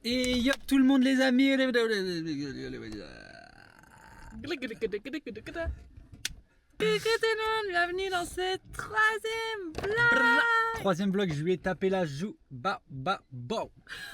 Et yop tout le monde les amis. Bienvenue dans ce troisième vlog. Troisième vlog, je lui ai tapé la joue.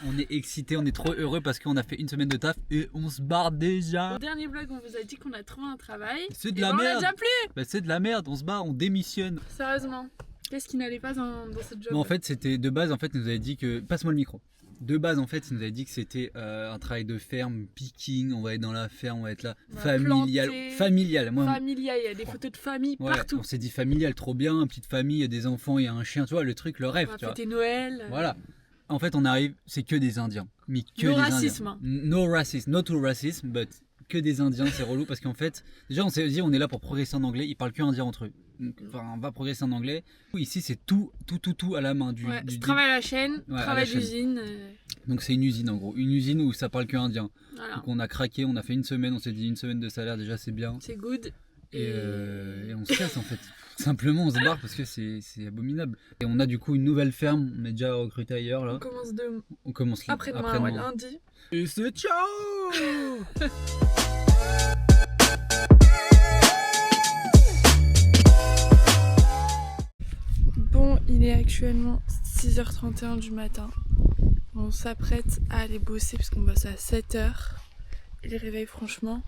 On est excités, on est trop heureux parce qu'on a fait une semaine de taf et on se barre déjà. Au dernier vlog, on vous a dit qu'on a trouvé un travail. C'est de Et la ben, on l'a merde. déjà plus. Bah, c'est de la merde, on se barre, on démissionne. Sérieusement, qu'est-ce qui n'allait pas dans cette job? Non, en fait, c'était de base, en fait, il nous avait dit que. Passe-moi le micro. De base, en fait, il nous avait dit que c'était un travail de ferme, picking, on va être dans la ferme, on va être là, On va familial. planter. Familial, moi. Familial, il y a des photos de famille Ouais, partout. on s'est dit familial, trop bien, petite famille, il y a des enfants, il y a un chien, tu vois, le truc, le rêve, On va tu vois. fêter Noël. Voilà. En fait, on arrive, c'est que des Indiens. Mais que No des racisme. Indiens. No racisme, no to racism, but que des Indiens, c'est relou parce qu'en fait, déjà, on s'est dit, on est là pour progresser en anglais, ils parlent que indien entre eux. Donc, enfin, on va progresser en anglais. Ici, c'est tout à la main. Ouais, travail à la chaîne, Ouais, à travail la chaîne. d'usine. Donc, c'est une usine en gros. Une usine où ça parle que indien. Voilà. Donc, on a craqué, on a fait une semaine, on s'est dit une semaine de salaire, déjà, c'est bien. C'est good. Et on se casse en fait. Simplement, on se barre parce que c'est abominable. Et on a du coup une nouvelle ferme, on est déjà recruté ailleurs là. On commence de On commence après-demain, ouais, lundi. Et c'est ciao. Bon, il est actuellement 6h31 du matin. On s'apprête à aller bosser parce qu'on bosse à 7h. Et le réveil, franchement,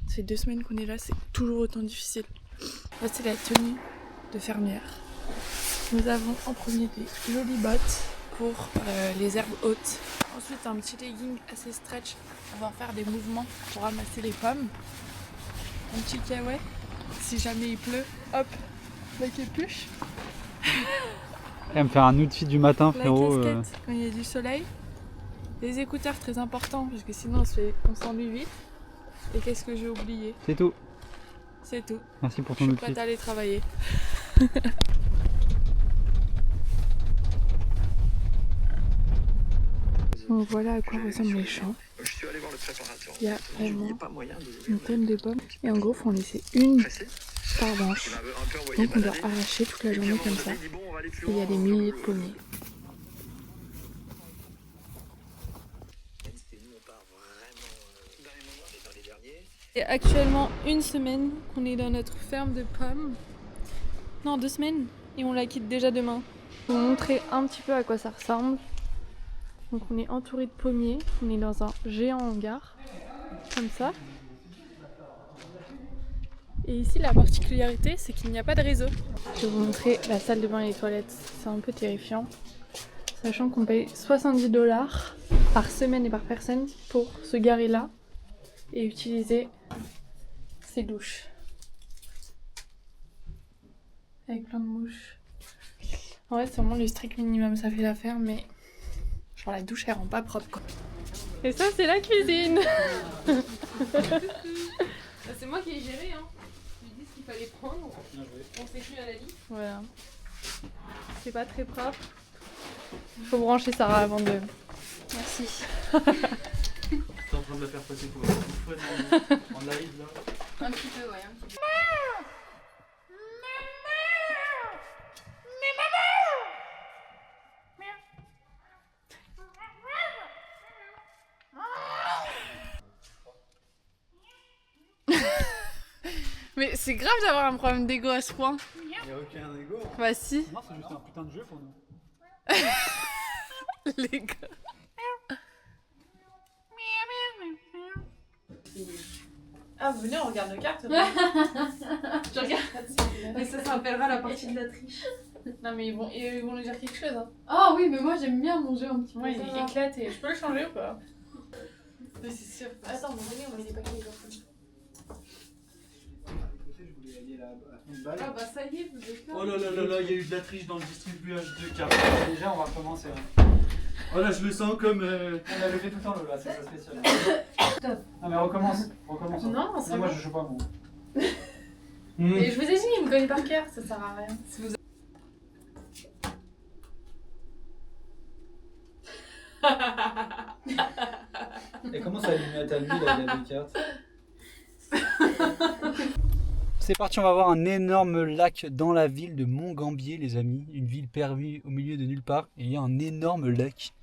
ça fait 2 semaines qu'on est là, c'est toujours autant difficile. Là, c'est la tenue de fermière. Nous avons en premier des jolies bottes pour les herbes hautes. Ensuite, un petit legging assez stretch pour pouvoir faire des mouvements pour ramasser les pommes. Un petit kawaii, si jamais il pleut, hop, la capuche. Elle me faire un outfit du matin, La frérot. casquette quand il y a du soleil. Les écouteurs très important parce que sinon on s'ennuie vite. Et qu'est-ce que j'ai oublié? C'est tout. C'est tout. Merci pour Je ton suis outfit. prête à aller travailler. Donc voilà à quoi ressemblent les champs. Il y a vraiment une tonne de pommes. Et en gros, il faut en laisser une par branche. Donc on doit arracher toute la journée comme ça. Et il y a des milliers de pommiers. Et actuellement une semaine qu'on est dans notre ferme de pommes. Non, 2 semaines. Et on la quitte déjà demain. Je vais vous montrer un petit peu à quoi ça ressemble. Donc on est entouré de pommiers. On est dans un géant hangar. Comme ça. Et ici la particularité c'est qu'il n'y a pas de réseau. Je vais vous montrer la salle de bain et les toilettes. C'est un peu terrifiant. Sachant qu'on paye 70 $ par semaine et par personne pour se garer là et utiliser ces douches. Avec plein de mouches. En vrai, c'est vraiment le strict minimum, ça fait l'affaire, mais genre la douche elle rend pas propre quoi. Et ça, c'est la cuisine. C'est moi qui ai géré, hein. Je lui ai dit ce qu'il fallait prendre. On s'est tenu à la liste. Voilà. C'est pas très propre. Faut brancher Sarah avant de. Merci. T'es en train de la faire passer pour une bouffonne en live là. Un petit peu, ouais. Un petit peu. Mais c'est grave d'avoir un problème d'ego à ce point. Y'a aucun ego. Bah si. Non, c'est juste un putain de jeu pour nous. Les gars. Ah, venez, on regarde nos cartes. Je regarde. Mais ça s'appellera la partie de la triche. Non mais ils vont nous dire quelque chose. Hein. Ah oui, mais moi j'aime bien manger un petit peu. Ouais, il est éclaté. Je peux le changer ou pas? Mais c'est sûr. Attends, on met les paquets les garçons. Ah bah ça y est, vous êtes là. Oh là là là là, il y a eu de la triche dans le distribuage de cartes. Déjà, on va recommencer. Oh là, je le sens comme. On a levé tout en haut là, c'est ça spécial. Non, mais recommence. Non, c'est moi bon. je joue pas, moi. Mais je vous ai dit, il me connaît par cœur, ça sert à rien. Si vous... Et comment ça allume ta nuit la deux cartes? C'est parti, on va voir un énorme lac dans la ville de Montgambier, les amis. Une ville perdue au milieu de nulle part. Et il y a un énorme lac.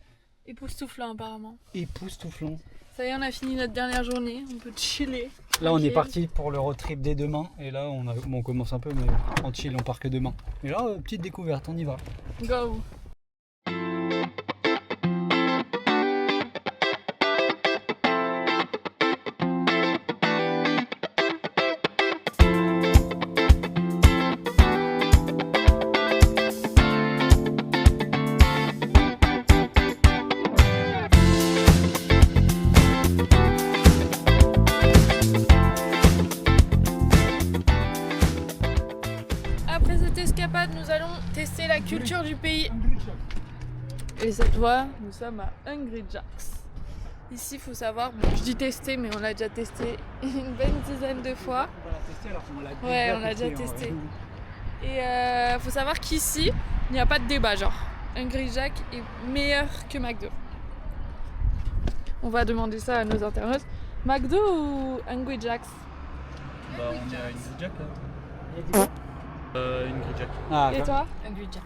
Époustouflant apparemment. Époustouflant. Ça y est, on a fini notre dernière journée, on peut chiller. Là, on est Ok. parti pour le road trip dès demain. Et là, on commence un peu, mais en chill, on part que demain. Et là, petite découverte, on y va. Go. Après cette escapade, nous allons tester la culture du pays. Et cette fois, nous sommes à Hungry Jack's. Ici, il faut savoir, bon, je dis tester, mais on l'a déjà testé une bonne dizaine de fois. On va la tester alors qu'on l'a Ouais, on l'a déjà testé. Et faut savoir qu'ici, il n'y a pas de débat, genre. Hungry Jack est meilleur que McDo. On va demander ça à nos internautes. McDo ou Hungry Jack's? Bah, on est à une Jack là. Une Grey Jack. Ah, Et toi? Hungry Jack.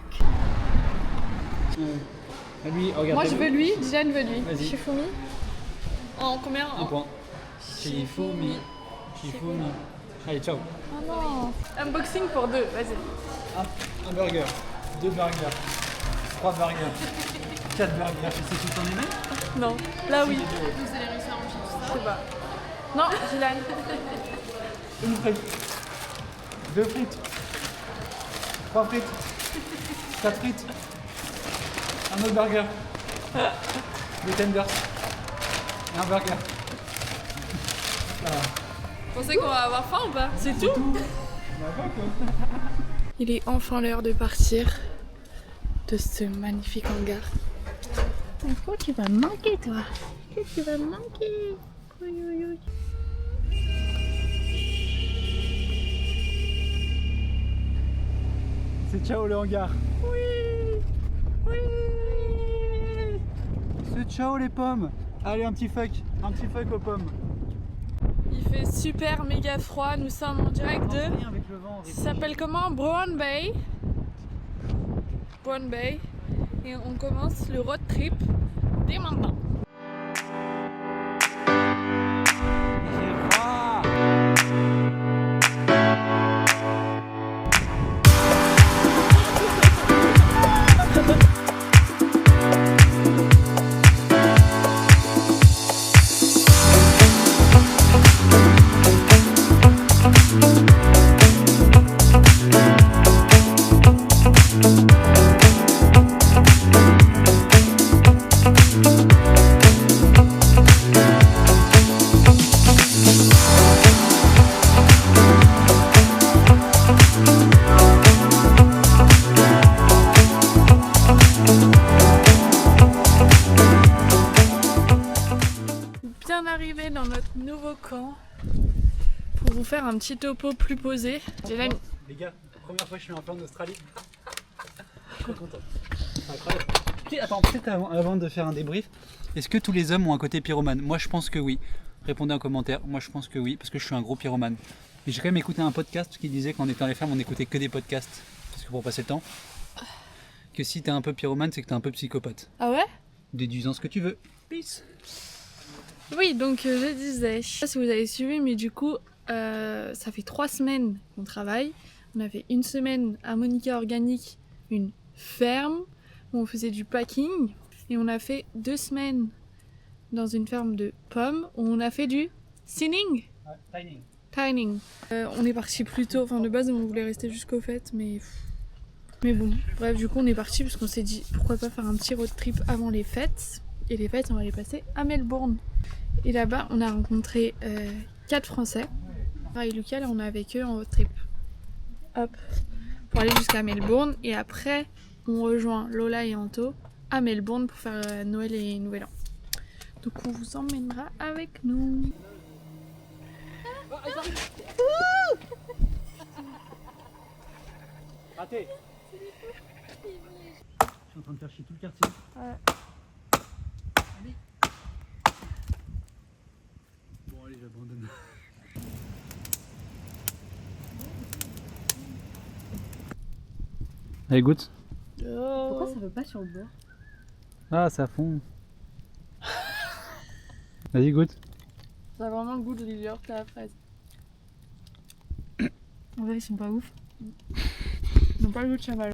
lui, regarde. Moi je veux lui, Dylan veut lui. Vas-y. Shifumi. En combien? Un point. Shifumi. Shifumi. Allez, ciao. Oh non. Unboxing pour deux, vas-y. Un burger, 2 burgers, 3 burgers, 4 burgers. C'est tout en aimé? Non. Là oui. Vous allez réussir à manger tout Je ça. sais pas. Non, Dylan. Une frite, 2 frites, 3 frites, 4 frites, un autre burger, 2 tenders et un burger. Voilà. Vous pensez qu'on va avoir faim ou pas? C'est tout? On va voir, quoi. Il est enfin l'heure de partir de ce magnifique hangar. Pourquoi tu vas me manquer, toi? Qu'est-ce que tu vas me manquer? C'est ciao le hangar. Oui. Oui. C'est ciao les pommes. Allez, un petit fuck aux pommes. Il fait super méga froid. Nous sommes en direct de. Avec le vent, Ça s'appelle comment? Brown Bay. Brown Bay. Et on commence le road trip dès maintenant. Bien arrivé dans notre nouveau camp pour vous faire un petit topo plus posé. Dylan, Les gars, première fois que je suis un peu en Australie. Je suis trop content. C'est incroyable. Attends, peut-être avant de faire un débrief, est-ce que tous les hommes ont un côté pyromane? Moi je pense que oui. Répondez en commentaire. Moi je pense que oui, parce que je suis un gros pyromane. Et j'ai quand même écouté un podcast qui disait qu'en étant les femmes, on écoutait que des podcasts. Parce que pour passer le temps. Que si t'es un peu pyromane, c'est que t'es un peu psychopathe. ah ouais? Déduisant ce que tu veux. Peace. Oui, donc je disais, je sais pas si vous avez suivi, mais du coup, ça fait 3 semaines qu'on travaille. On a fait une semaine à Monica Organique, une ferme où on faisait du packing. Et on a fait 2 semaines dans une ferme de pommes où on a fait du sinning. Timing. Tining. On est parti plus tôt, enfin de base on voulait rester jusqu'aux fêtes, mais bon. Bref, du coup on est parti parce qu'on s'est dit pourquoi pas faire un petit road trip avant les fêtes. Et les fêtes on va les passer à Melbourne. Et là-bas on a rencontré 4 Français. Et Lucas là on est avec eux en road trip. Hop. Pour aller jusqu'à Melbourne. Et après on rejoint Lola et Anto à Melbourne pour faire Noël et Nouvel An. Donc on vous emmènera avec nous. Raté. Je suis en train de faire chier tout le quartier. Ouais. Allez. Bon allez, j'abandonne. Allez, goûte. Pourquoi ça veut pas sur le bord? Ah, ça fond. Vas-y, goûte. Ça a vraiment le goût de l'hiver à la fraise. En vrai, ils sont pas ouf. Ils n'ont pas le goût de chamal.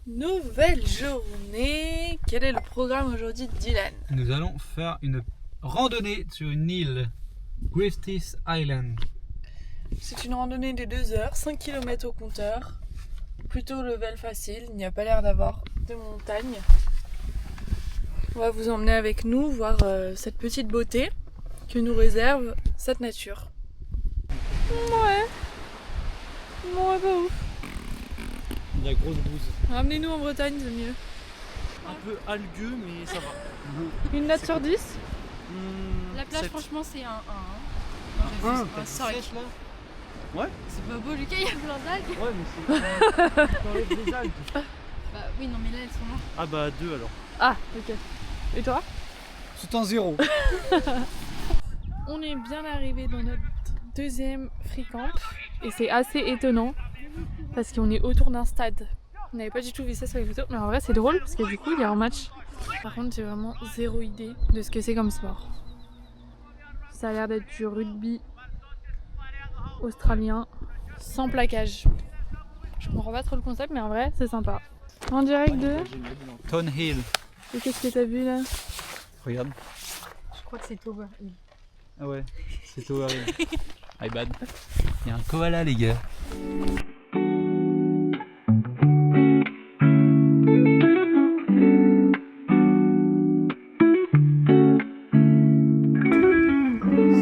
Nouvelle journée. Quel est le programme aujourd'hui de Dylan? Nous allons faire une randonnée sur une île, Griffiths Island. C'est une randonnée de 2 heures, 5 km au compteur. Plutôt level facile, il n'y a pas l'air d'avoir de montagne. On va vous emmener avec nous voir cette petite beauté que nous réserve cette nature. Ouais, pas ouf. Il y a grosse bouse. Ramenez-nous en Bretagne, c'est mieux. Un peu algueux, mais ça va. Une note sur 10? La plage, Sept. franchement, c'est un 1. Un, Un 5. Ouais. C'est pas beau, Lucas, il y a plein d'algues. Ouais, mais c'est. T'enlèves les algues. Bah oui, non, mais là, elles sont mortes. Ah bah 2 alors. Ah, ok. Et toi? C'est en 0. On est bien arrivé dans notre deuxième free camp et c'est assez étonnant parce qu'on est autour d'un stade. On n'avait pas du tout vu ça sur les photos, mais en vrai c'est drôle parce que du coup il y a un match. Par contre j'ai vraiment zéro idée de ce que c'est comme sport. Ça a l'air d'être du rugby australien sans plaquage. Je comprends pas trop le concept mais en vrai c'est sympa. En direct de... Thornhill. Et qu'est-ce que t'as vu là? Regarde. Je crois que c'est Tower. Ah ouais, c'est Tower Hill. My bad. Il y a un koala, les gars. En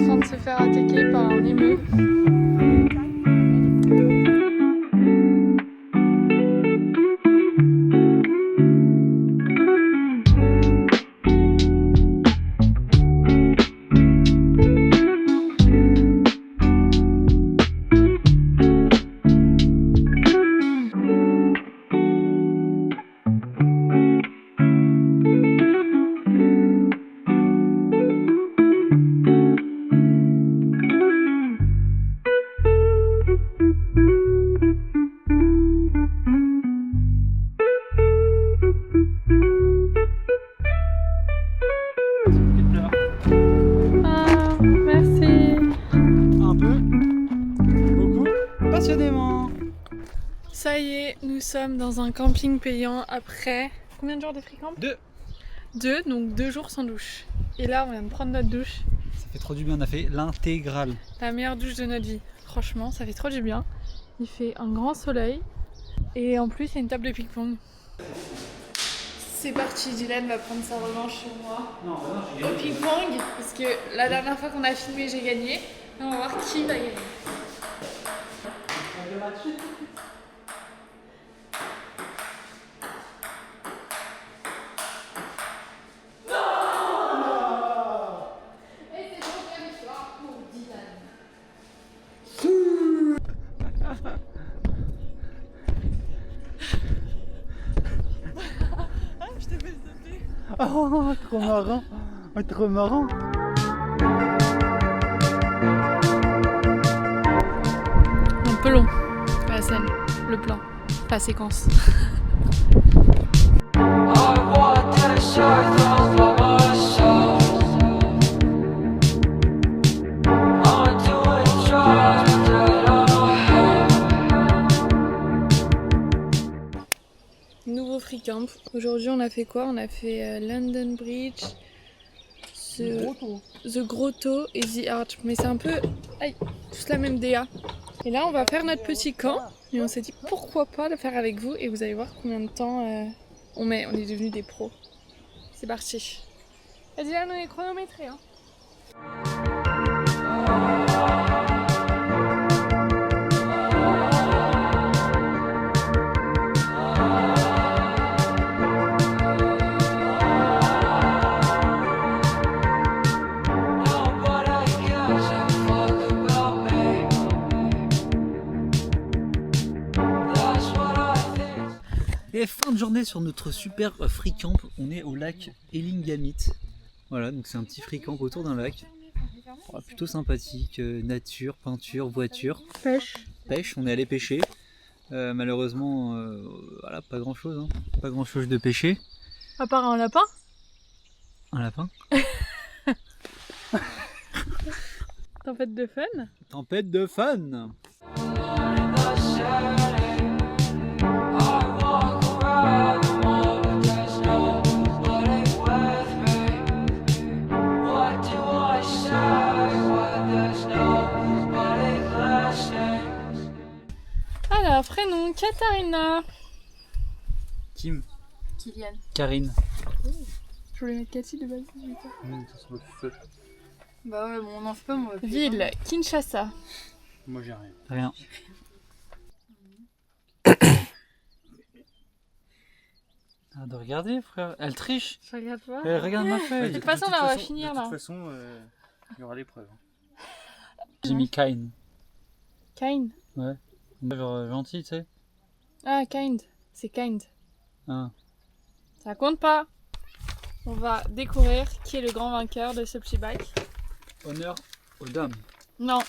train de se faire attaquer par un émeu. Ah, merci. Un peu. Beaucoup. Passionnément. Ça y est, nous sommes dans un camping payant après combien de jours de free camp? 2. 2, donc 2 jours sans douche. Et là, on vient de prendre notre douche. Ça fait trop du bien, on a fait l'intégrale. La meilleure douche de notre vie. Franchement, ça fait trop du bien. Il fait un grand soleil. Et en plus, il y a une table de ping-pong. C'est parti, Dylan va prendre sa revanche sur moi. Au ping-pong, parce que la dernière fois qu'on a filmé, j'ai gagné. Et on va voir qui va gagner. Et c'est donc la victoire pour Dylan. Oh, trop marrant. Oh, trop marrant. Un peu long, la scène, le plan, la séquence. Nouveau free camp. Aujourd'hui, on a fait quoi? On a fait London Bridge, The Grotto et The Arch. Mais c'est un peu tous la même DA. Et là, on va faire notre petit camp. Et on s'est dit pourquoi pas le faire avec vous. Et vous allez voir combien de temps on met. On est devenus des pros. C'est parti. Vas-y, là, on est chronométré. Hein. Et fin de journée sur notre super free camp. On est au lac Ellingamit. Voilà, donc c'est un petit free camp autour d'un lac. Oh, plutôt sympathique, nature, peinture, voiture. Pêche, on est allé pêcher. Malheureusement, voilà, pas grand chose. Hein. Pas grand chose de pêcher. À part un lapin. Un lapin. tempête de fun. Tempête de fun. Alors, prénom, Katharina. Kim. Kylian. Karine. Je voulais mettre Cathy de base. 18 ans. Bah ouais, bon, on en fait pas, moi. Ville, Kinshasa. Moi j'ai rien. Rien. Ah, de regarder, frère. Elle triche. Je regarde pas. Elle regarde ma feuille. De toute façon, là, on va finir, là. De toute façon, il y aura l'épreuve. J'ai mis Kine. Kind. Genre gentil, tu sais. Ah, kind. C'est kind. Ah. Ça compte pas. On va découvrir qui est le grand vainqueur de ce petit bac. Honneur aux dames. Non,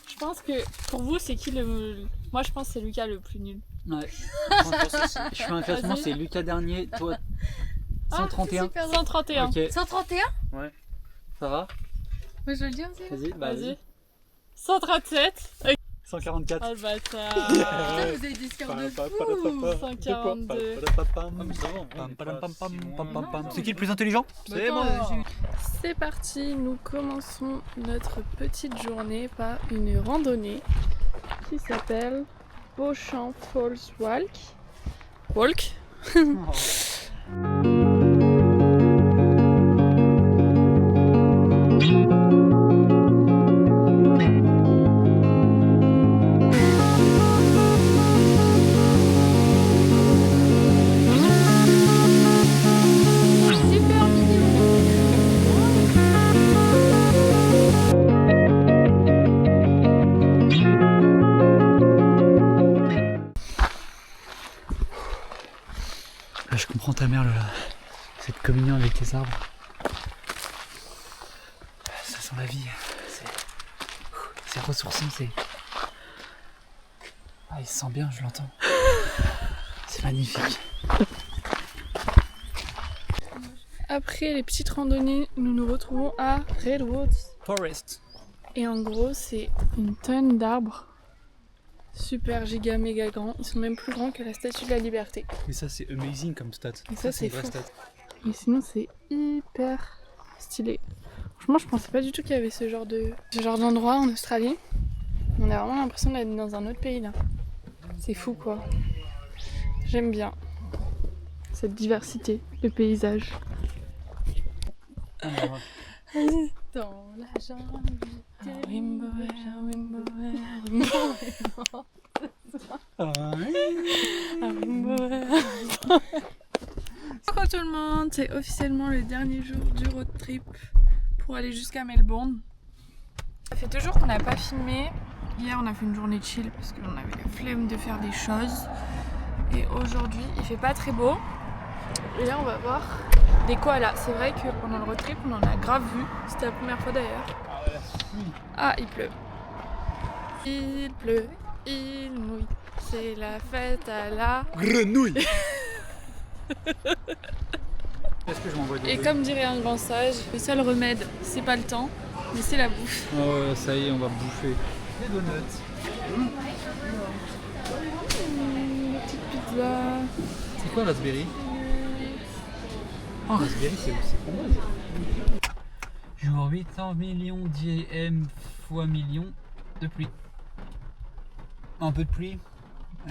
je pense que pour vous, c'est qui le... Moi, je pense que c'est Lucas le plus nul. Ouais. Je fais un classement, Vas-y. c'est Lucas dernier, toi Ah, 131. 131. Ok, 131? ça va? Moi, je veux le dire aussi. Vas-y, bah Vas-y. vas-y. 137. 144. Oh le bâtard. Putain, vous avez des scores de fou. 142. C'est qui le plus intelligent? C'est moi. C'est parti, nous commençons notre petite journée par une randonnée qui s'appelle Beauchamp Falls Walk. Walk. Super mignon. Là, je comprends ta mère, là. Cette communion avec tes arbres. Ça sent la vie. C'est ressourçant, c'est. Ah, il se sent bien, je l'entends. C'est magnifique. Après les petites randonnées, nous nous retrouvons à Redwoods. Forest. Et en gros, c'est une tonne d'arbres. Super giga méga grands. Ils sont même plus grands que la Statue de la Liberté. Mais ça, c'est amazing comme stat. Et ça, c'est une vraie fou. stat. Mais sinon, c'est hyper stylé. Franchement, je pensais pas du tout qu'il y avait ce genre d'endroit en Australie. On a vraiment l'impression d'être dans un autre pays là. C'est fou quoi. J'aime bien cette diversité de paysages. Alors, Dans la jungle. Coucou tout le monde, c'est officiellement le dernier jour du road trip pour aller jusqu'à Melbourne. Ça fait 2 jours qu'on n'a pas filmé. Hier on a fait une journée chill parce qu'on avait la flemme de faire des choses. Et aujourd'hui il fait pas très beau. Et là on va voir des koalas. C'est vrai que pendant le road trip on en a grave vu. C'était la première fois d'ailleurs. Ah il pleut. Il pleut, il mouille. C'est la fête à la... grenouille. Est-ce que je m'envoie des Et comme dirait un grand sage, le seul remède, c'est pas le temps, mais c'est la bouffe. Oh, ça y est, on va bouffer. Des donuts. Une petite pizza. C'est quoi raspberry? Oh, raspberry, c'est framboise. Jour 800 millions d'IM fois million de pluie. Un peu de pluie.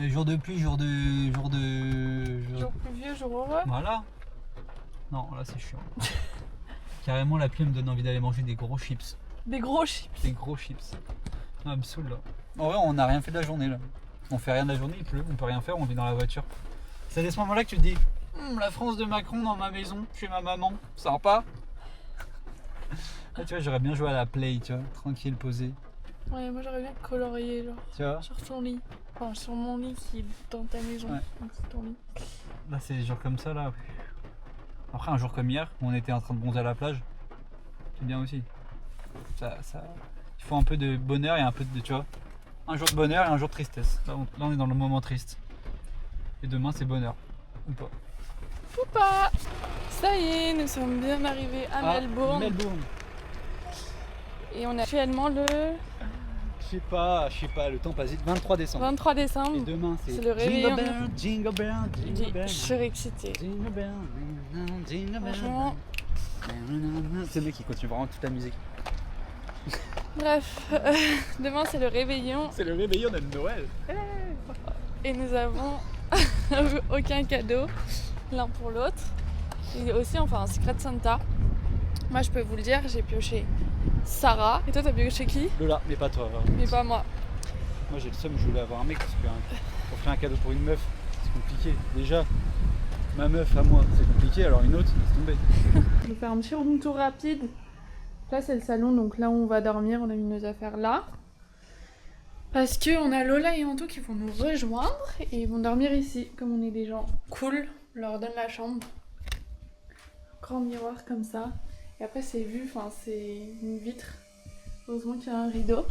Jour de pluie, jour de... Jour pluvieux, jour heureux. Voilà. Non, là c'est chiant. Carrément, la pluie me donne envie d'aller manger des gros chips. Des gros chips. Des gros chips. Ah, me saoule là. En vrai, on n'a rien fait de la journée là. On fait rien de la journée, il pleut, on peut rien faire, on vit dans la voiture. C'est à ce moment-là que tu te dis la France de Macron dans ma maison, chez ma maman, sympa. Là, tu vois, j'aurais bien joué à la play, tu vois, tranquille, posé. Ouais, moi j'aurais bien colorié, genre, Tu vois, sur ton lit. Enfin, sur mon lit qui est dans ta maison. Ouais. Donc c'est ton lit. là c'est des jours comme ça là. Après, un jour comme hier, où on était en train de bronzer à la plage, c'est bien aussi. Ça, il faut un peu de bonheur et un peu de, tu vois, un jour de bonheur et un jour de tristesse. Là, on est dans le moment triste. Et demain, c'est bonheur. Ou pas. Ou pas. Ça y est, nous sommes bien arrivés à Melbourne. Melbourne. Et on est actuellement le Je sais pas, le temps passe vite. 23 décembre. 23 décembre. Et demain, C'est le réveillon. Jingle bell, jingle bell. Je suis excitée. Jingle bell, jingle bell. Franchement. C'est le mec qui continue vraiment toute la musique. Bref, demain c'est le réveillon C'est le réveillon de Noël. et nous avons aucun cadeau l'un pour l'autre. Et aussi, enfin, un Secret Santa. Moi, je peux vous le dire, j'ai pioché Sarah. Et toi, t'as pioché qui? Lola, mais pas toi. Mais pas moi. Moi j'ai le seum, je voulais avoir un mec parce que pour faire un cadeau pour une meuf, c'est compliqué. Déjà, ma meuf à moi, c'est compliqué, alors une autre, laisse tomber. Je vais faire un petit room tour rapide. Là, c'est le salon, donc là où on va dormir, on a mis nos affaires là. Parce qu'on a Lola et Anto qui vont nous rejoindre et ils vont dormir ici. Comme on est des gens cool, on leur donne la chambre. Grand miroir comme ça. Et après, c'est vu, enfin, c'est une vitre. Heureusement qu'il y a un rideau.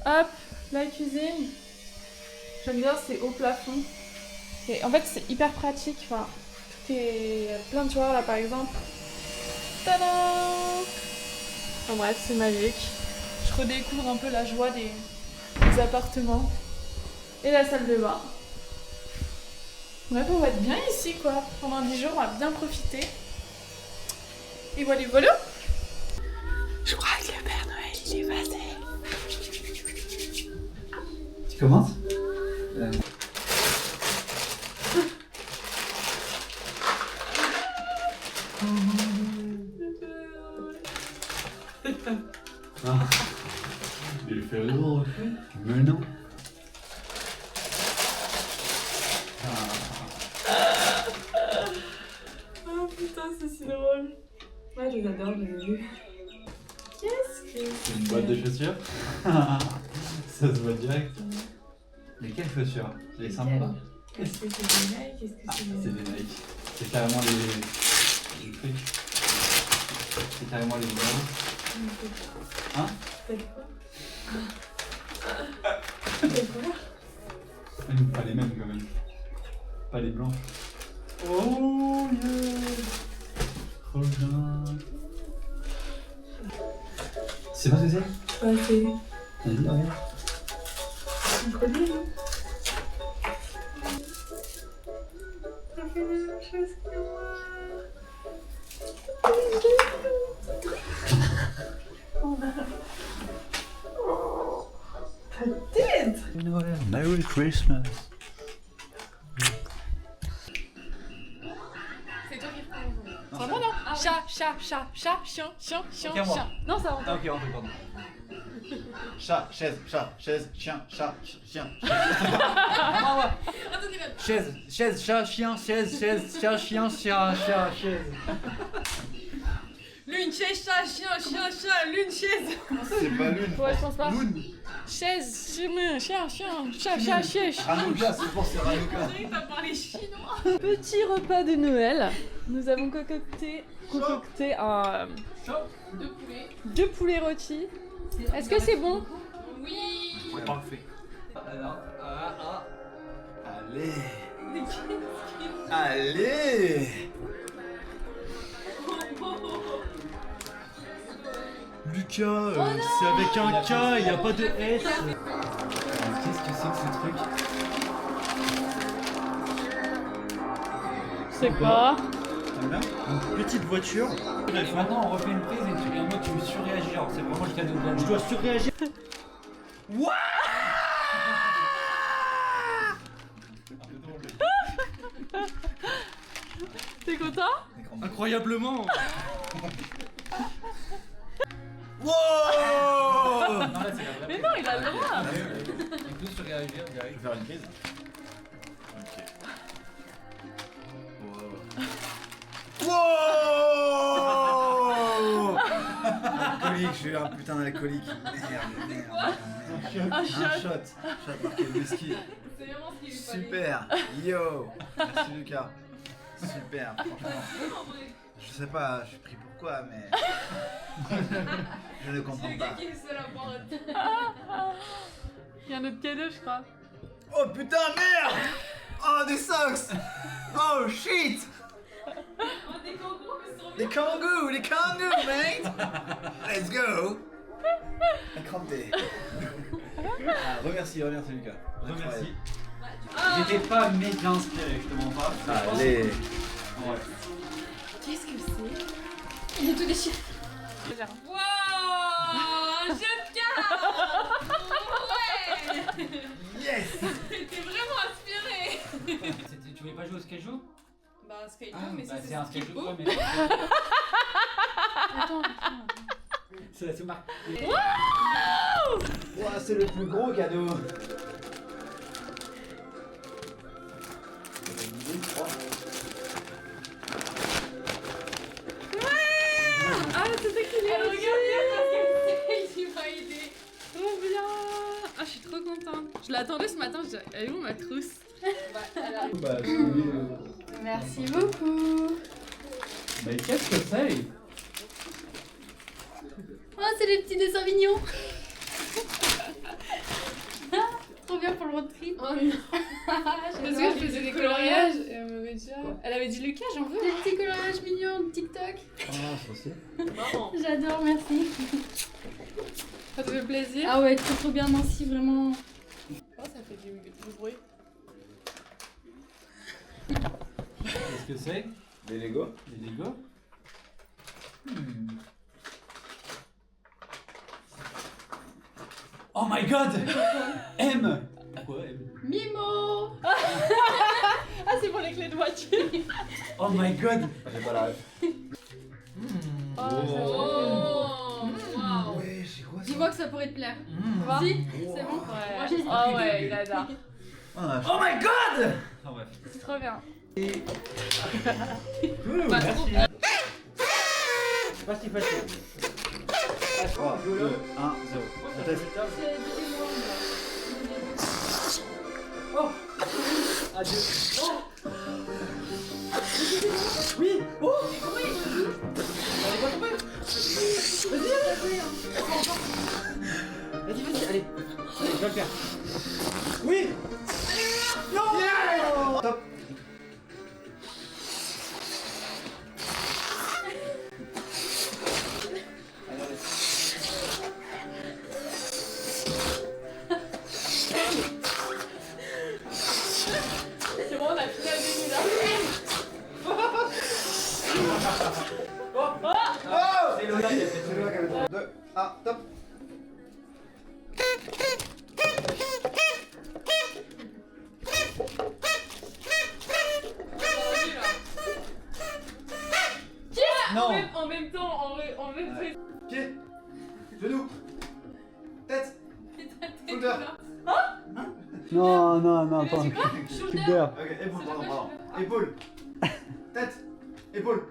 Hop, la cuisine. J'aime bien, c'est au plafond. Et en fait, c'est hyper pratique. Enfin, tout est. Il y a plein de tiroirs là, par exemple. Tada! Enfin bref, c'est magique. Je redécouvre un peu la joie des appartements. Et la salle de bain. Bref, on va être bien ici, quoi. Pendant 10 jours, on va bien profiter. Et voilà, voilà. Je crois que le Père Noël, il est passé. Tu commences Il fait lourd. Mais non. Oh putain, c'est si drôle. Moi, je les adore, je les ai vus. Qu'est-ce que C'est une boîte de chaussures. Ça se voit direct. Mais quelles chaussures? Les symboles. Est-ce que c'est des Nike? Est-ce que Ah, c'est c'est des Nike. C'est carrément les trucs. C'est carrément les blancs. Hein? Peut-être quoi? Peut-être quoi? Pas les mêmes quand même. Pas les blancs. Oh yeah! Trop bien. C'est pas ce que c'est? Ouais, c'est Vas-y, regarde. un collier, non? Ça fait la même chose que moi. Peut-être! Noël, Merry Christmas. C'est toi qui prends. Vraiment non? Chat, chien, Ok, moi. chien. Non, ça va. Ah ok, rentre, pardon. Chat, chaise, chien, chat, chien. Chaise, chat, chien, chat, chien, chaise. Lune, chaise, chien, lune, chaise. C'est pas l'une. Ouais, je pense pas. Moon. Chaise, chien, chaise. Ranouka, c'est pour c'est Ranouka. T'as parlé chinois. Petit repas de Noël. Nous avons concocté un Deux poulets. 2 poulets rôtis. Est-ce que c'est bon? Oui. C'est parfait. Allez. Allez. Lucas, c'est avec un K, il n'y a pas de S. Qu'est-ce que c'est que ce truc? C'est quoi? Une petite voiture. Bref, maintenant on refait une prise et moi tu veux surréagir. Alors, c'est vraiment le cadeau de l'année. Je dois surréagir. What? T'es content? Incroyablement. Wow. Non, là, c'est la vraie Mais non, il a le droit. On peut surréagir Je direct. vais faire une prise. Ok. Wow. Wow. Alcoolique, je suis un putain d'alcoolique. Merde. Un Un shot. shot marqué whisky. C'est vraiment ce qu'il lui fallait. Super. Yo. Merci Lucas. Super, franchement. Je sais pas, je suis pris pour quoi, mais. Je ne C'est comprends le gars pas. qui est le seul à boire. Il y a un autre cadeau, je crois. Oh putain, merde! Oh, des socks! Oh shit! Oh, des kangourous, mais c'est trop Des bien. kangourous, mate! Let's go! Crampé. Ah, remercie Lucas. Remercie. J'étais pas méga inspiré, je te mens pas. Allez. Ouais. Qu'est-ce que c'est? Il est tout déchiré. Wow, je garde. Ouais. Yes. T'es vraiment inspiré. Tu voulais pas jouer au skate-joue? Bah, skate, mais c'est un skate-joue, beau. ouais, mais. Attends. C'est la sous-marque. Ouah, c'est le plus gros cadeau. Ah, c'est ça qu'il est. Elle regarde bien parce qu'il m'a aidé. Trop bien. Ah, je suis trop contente. Je l'attendais ce matin, je disais, elle est où ma trousse? Merci beaucoup. Mais qu'est-ce que c'est? Oh, c'est les petits dessins mignons. Trop bien pour le road trip. Oh non. Parce que je faisais des coloriages et elle m'avait dit Lucas, j'en veux. Des petits coloriages mignons de TikTok. Ah, c'est aussi. J'adore, merci. Ça te fait plaisir? Ah ouais, trop bien, merci, vraiment. Oh, ça fait du bruit. Qu'est-ce que c'est? Des Lego. Des Lego? Oh my god! M! Quoi M? Mimo. Ah, c'est pour les clés de voiture. Oh my god! J'ai pas la ref. Oh, wow. Ouais, c'est quoi ça? Dis-moi que ça pourrait te plaire. Si, c'est bon. Moi, j'ai Oh ouais, il adore. Ah, Oh my god! Ah bref. C'est trop bien. Merci. Facile, facile. 3, 2, 1, 0. Test. Oh! Adieu. Oh! Oui! Oh! Elle va tomber! Vas-y, allez! Allez, je vais le faire! Oui! Non! Top. C'est bon, on a fini la demi là. Oh! C'est Lola qui a fait C'est le qui avait fait 2, 1, top. Non! En même temps, en même temps. Pied. Genou. Tête. Shoulder. Non, non, non, pas Shoulder. Ok, épaule, pardon. Épaule. Tête. Épaule.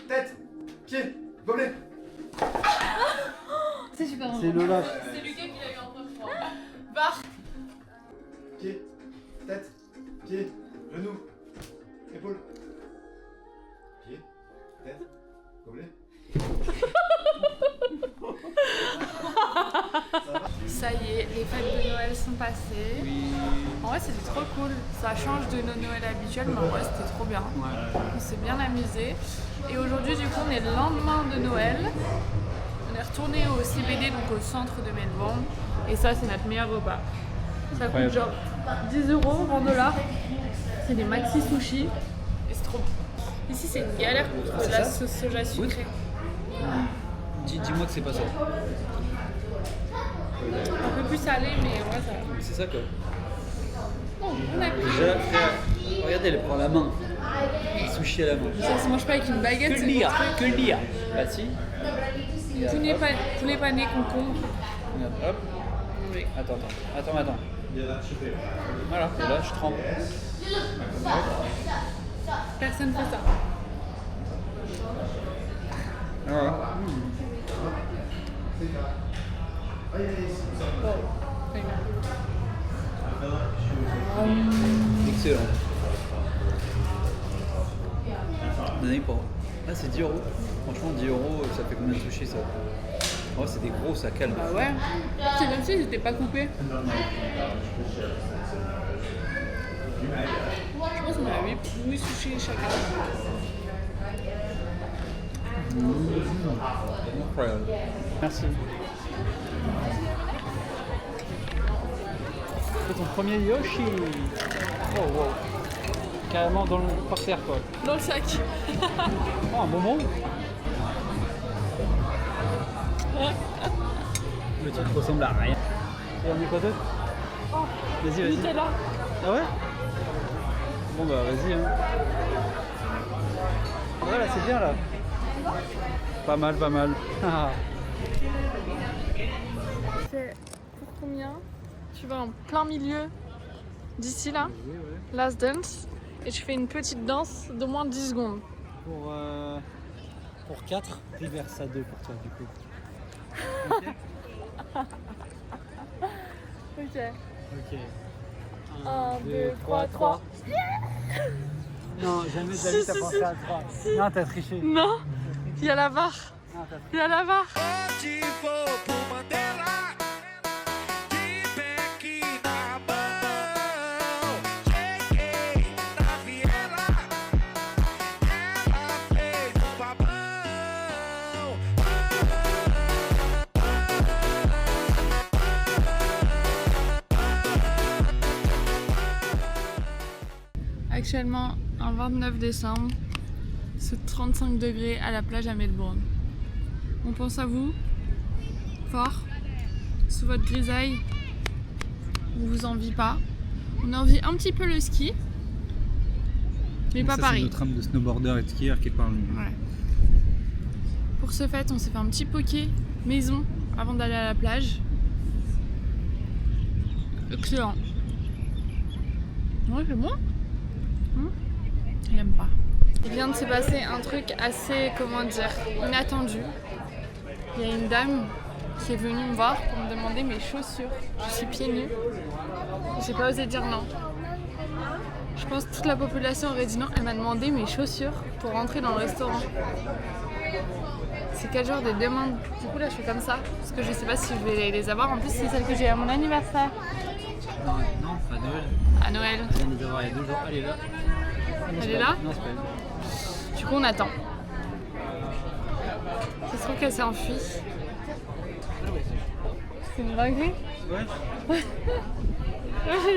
Tête. Pied. Gobelet. C'est super C'est Lola. C'est Lucas qui l'a eu en premier, je crois. Barre. Pied. Tête. Pied. Genou. Épaule. Pied. Tête. Gobelet. Ça y est, les fêtes de Noël sont passées. En vrai, c'était trop cool. Ça change de nos Noëls habituels, mais en vrai, c'était trop bien. On s'est bien amusé. Et aujourd'hui, du coup, on est le lendemain de Noël. On est retourné au CBD, donc au centre de Melbourne. Et ça, c'est notre meilleur repas. Ça coûte genre 10 €, 20 $. C'est des maxi sushis. Et c'est trop bon. Ici, c'est une galère pour trouver de la sauce soja sucrée. Dis-moi que c'est pas ça. Un peu plus salé, mais ouais, ça. C'est ça quoi. Bon, on a pris. Déjà, frère, regardez, elle prend la main. Un sushi à la main. Ça se mange pas avec une baguette, Que c'est lire, bon truc. que lire. Bah si. Poulet pané, concombre. Regarde, hop. Oui. Attends. Voilà, et là je trempe. Personne fait ça. Voilà. Très bien. Excellent. Donnez pas. Ah c'est 10 €. Franchement 10 €, ça fait combien de sushis ça? Oh c'est des gros, ça calme. Bah ouais. C'est même si ils étaient pas coupés. Je pense qu'on a 8 sushis chacun. Incroyable. Merci. C'est ton premier Yoshi. Oh wow. Carrément dans le parterre quoi. Dans le sac. Oh un bonbon. Le truc ressemble à rien. Et on est quoi d'autre? Vas-y, vas-y. Nutella. Ah ouais? Bon bah vas-y hein. Ouais là c'est bien là. Pas mal, pas mal. C'est pour combien? Tu vas en plein milieu d'ici là, last dance, et tu fais une petite danse d'au moins 10 secondes. Pour 4, reverse à 2 pour toi du coup. Ok. Ok. 1, 2, 3, 3. Non, jamais de la vie t'as pensé à 3. Non, t'as triché. Non, il y a la barre. Non, t'as triché. Il y a la barre. Actuellement, un 29 décembre, c'est 35 degrés à la plage à Melbourne. On pense à vous, fort, sous votre grisaille. On vous envie pas. On envie un petit peu le ski, mais pas Paris. C'est notre âme de snowboarder et de skieur qui parle. Ouais. Pour ce fait, on s'est fait un petit poké maison avant d'aller à la plage. Excellent. Ouais, c'est bon. Il aime pas. Il vient de se passer un truc assez, comment dire, inattendu. Il y a une dame qui est venue me voir pour me demander mes chaussures. Je suis pieds nus. J'ai pas osé dire non. Je pense que toute la population aurait dit non. Elle m'a demandé mes chaussures pour rentrer dans le restaurant. C'est quel genre de demande? Du coup là je fais comme ça, parce que je sais pas si je vais les avoir. En plus c'est celle que j'ai à mon anniversaire. Non, pas Noël. À Noël. Je viens de les avoir il y a 2 jours. Elle est là. Elle est là? Non, c'est pas elle. Du coup on attend. Ça se trouve qu'elle s'est enfuie. C'est une dinguerie. Ouais.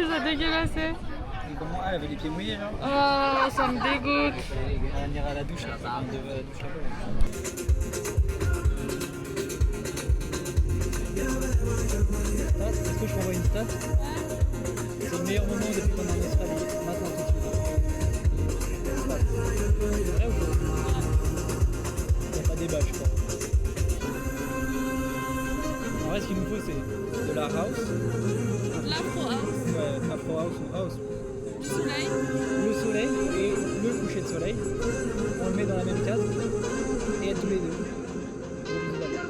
Ça dégueulassé. Et comment elle avait les pieds mouillés là? Oh ça me dégoûte. Elle ira à la douche là. Elle devait à la douche là-bas. Est-ce que je t'envoie une stat? C'est le meilleur moment depuis qu'on est en Australie. Maintenant tout de suite. C'est vrai ou pas? Il n'y a pas débat je crois. En vrai ce qu'il nous faut c'est de la house. L'afro house. Ouais, afro house ou house. Du soleil. Le soleil et le coucher de soleil. On le met dans la même case et tous les deux. Gros bisous d'abord.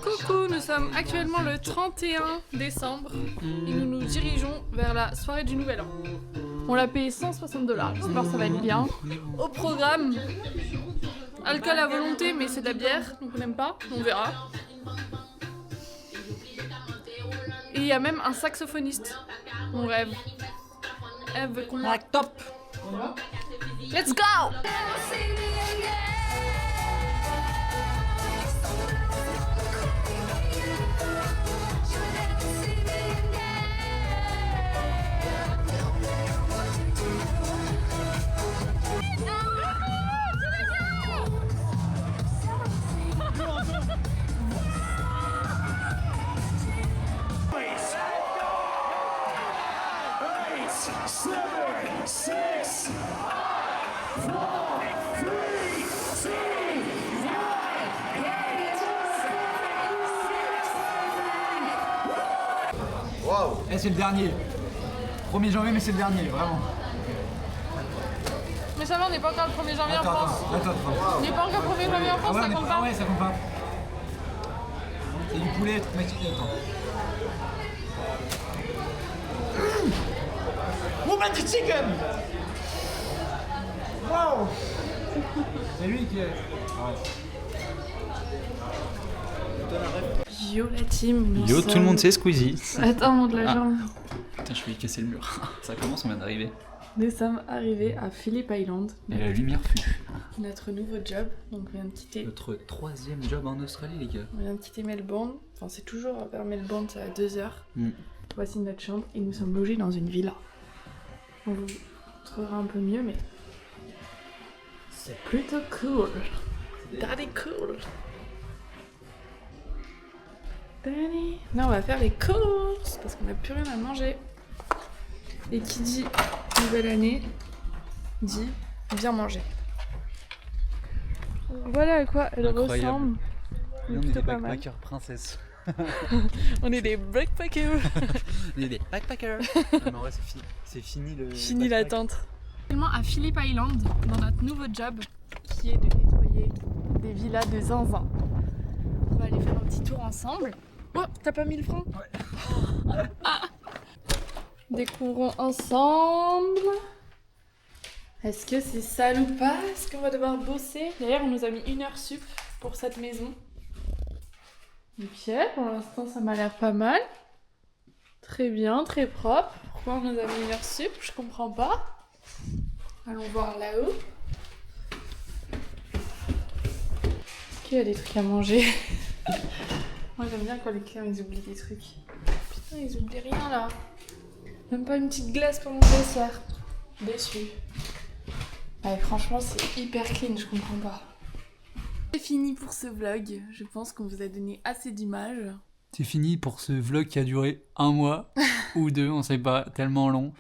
Coucou, nous sommes actuellement le 31 décembre et nous nous dirigeons vers la soirée du Nouvel An. On l'a payé 160 $, j'espère que ça va être bien. Au programme, alcool à volonté, mais c'est de la bière, donc on n'aime pas, on verra. Et il y a même un saxophoniste. On rêve. Elle veut qu'on la top. Let's go! Waouh! Eh, c'est le dernier. 1er janvier, mais c'est le dernier, vraiment. Mais ça va, on n'est pas encore le 1er janvier en France. Attends. On n'est pas encore le 1er janvier en France, ça compte pas. Ouais, ça compte pas. C'est du poulet, mais attends. Magic Chicken. Waouh. C'est lui qui est... Yo la team. nous Yo, tout le sommes- monde sait Squeezie. Attends, monte la Ah. jambe. Putain, je vais casser le mur. Ça commence, on vient d'arriver. Nous sommes arrivés à Phillip Island, Et la lumière fut. notre nouveau job. Donc on vient de quitter, Notre 3e job en Australie, les gars. on vient de quitter Melbourne. Enfin, c'est toujours vers Melbourne, c'est à 2 heures. Mm. Voici notre chambre et nous sommes logés dans une villa. On vous montrera un peu mieux, mais c'est plutôt cool. Daddy cool. Daddy. Là, on va faire les courses parce qu'on n'a plus rien à manger. Et qui dit nouvelle année dit bien manger. Voilà à quoi elle Incroyable. ressemble. On est Plutôt des pas mal. backpackers princesses. On est des backpackers. On est des backpackers. Non, mais en vrai, c'est fini le. Fini backpack. l'attente. Actuellement à Phillip Island, dans notre nouveau job. Qui est de nettoyer des villas de zinzin. On va aller faire un petit tour ensemble. Oh, t'as pas mis le frein? Ouais. Découvrons ensemble. Est-ce que c'est sale ou pas? Est-ce qu'on va devoir bosser? D'ailleurs, on nous a mis 1 heure sup pour cette maison. Ok, pour l'instant, ça m'a l'air pas mal. Très bien, très propre. Pourquoi on nous a mis 1 heure sup? Je comprends pas. Allons voir là-haut. Est-ce qu'il y a des trucs à manger? Moi j'aime bien quand les clients ils oublient des trucs. Putain, ils oublient rien là. Même pas une petite glace pour mon dessert. Déçu. Ouais, franchement c'est hyper clean, je comprends pas. C'est fini pour ce vlog. Je pense qu'on vous a donné assez d'images. C'est fini pour ce vlog qui a duré 1 mois ou 2, on sait pas, tellement long.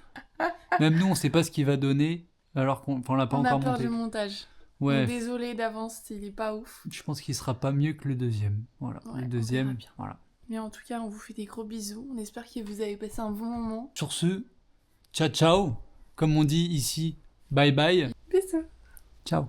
Même nous, on sait pas ce qu'il va donner alors qu'on l'a pas On a encore peur monté. du montage. Ouais, Donc, désolé d'avance s'il est pas ouf. je pense qu'il sera pas mieux que le 2e. Voilà, Ouais, le on 2e, verra bien. voilà. Mais en tout cas, on vous fait des gros bisous. On espère que vous avez passé un bon moment. Sur ce, ciao ciao, comme on dit ici, bye bye, Bisous. ciao.